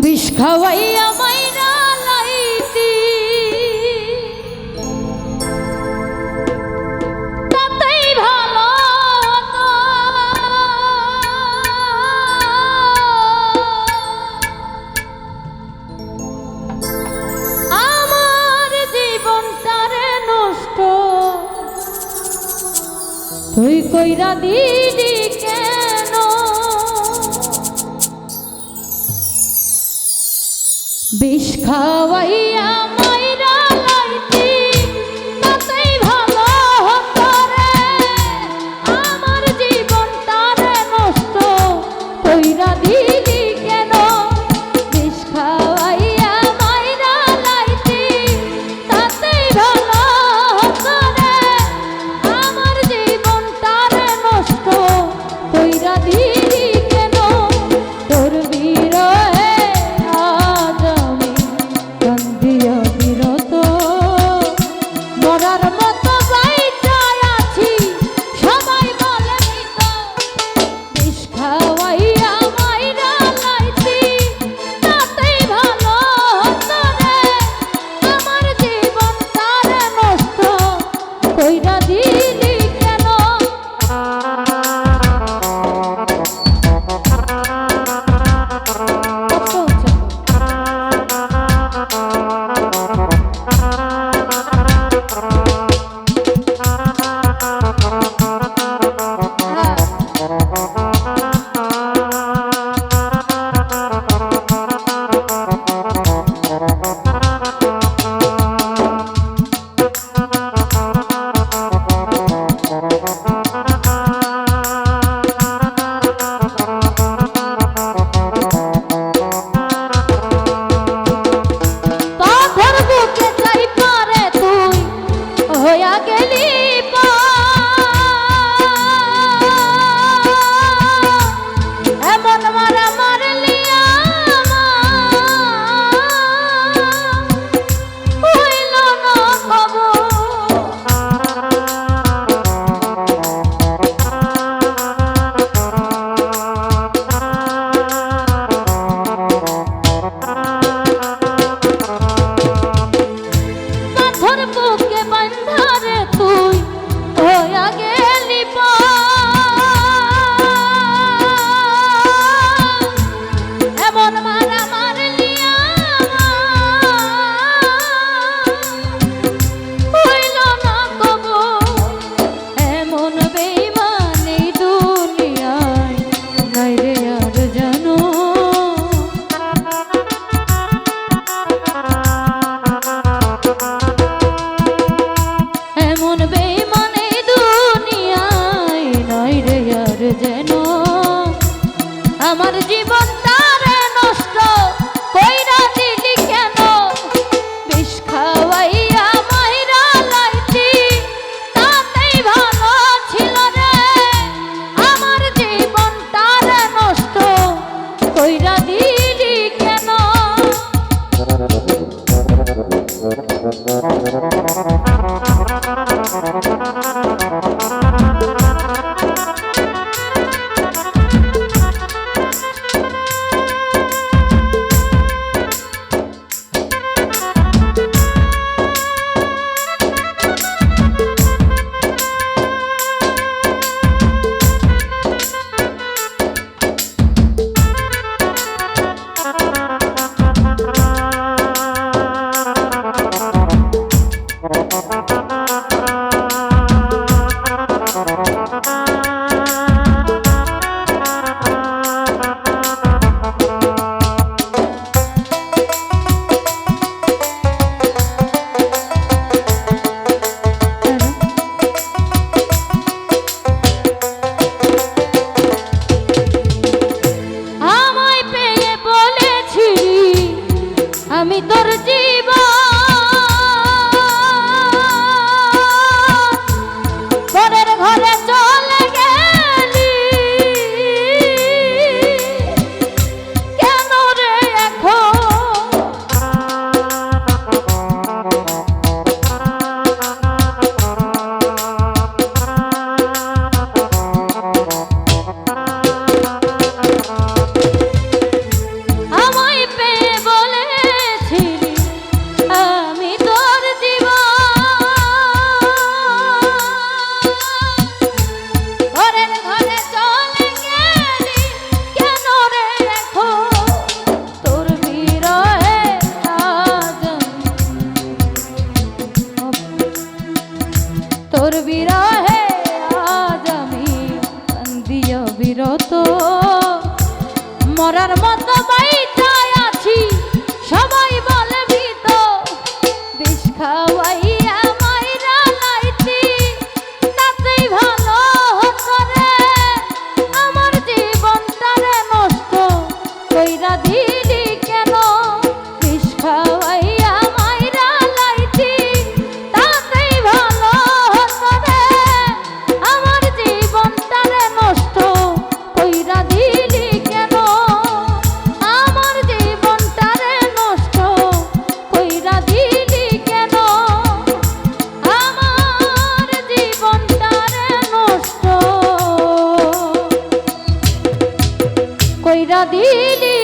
বিষ খাওয়াইয়া মাইরা লাইতি তাতেই ভালো হতো। আমার জীবনটারে নষ্ট তুই কইরা দিলি কেন? বিষ খাওয়াইয়া মাইরা লাইতি তাতেই ভালো হতো রে। আমার জীবনটারে নষ্ট কইরা দিলি কেন? বিষ খাওয়াইয়া মাইরা লাইতি তাতেই ভালো হতো রে। আমার জীবনটারে নষ্ট কইরা দিলি কেন? তোর বিরহে আজ আমি কান্দিয়া বিরত, মরার মতো বাইচা আছি সবাই বলে মৃত। বিষ খাওয়াইয়া মাইরা লাইতি তাতেই ভালো হতো রে। আমার জীবনটারে নষ্ট কইরা দিলি কেন? আমার জীবনটারে নষ্ট কইরা দিলি কেন? বিষ খাওয়াইয়া মাইরা লাইতি তাতেই ভালো ছিল রে। আমার জীবনটারে নষ্ট কইরা দিলি কেন? আমি তোর জীবন পরের ঘরে চলে গেলি কেন রে এখন? আমায় মরার মতো বাইটায় আছি সবাই বলে মৃত বিষ খাওয়াইয়া মাইরা লাইতি তাতেই ভালো হতো রে আমার জীবনটারে নষ্ট কইরা দিলি কেন বিষ খাওয়াইয়া মাইরা লাইতি তাতেই ভালো হতো রে আমার জীবনটারে নষ্ট কইরা দিলি কেন আমার জীবনটারে নষ্ট কইরা দিলি কেন আমার জীবনটারে নষ্ট কইরা দিলি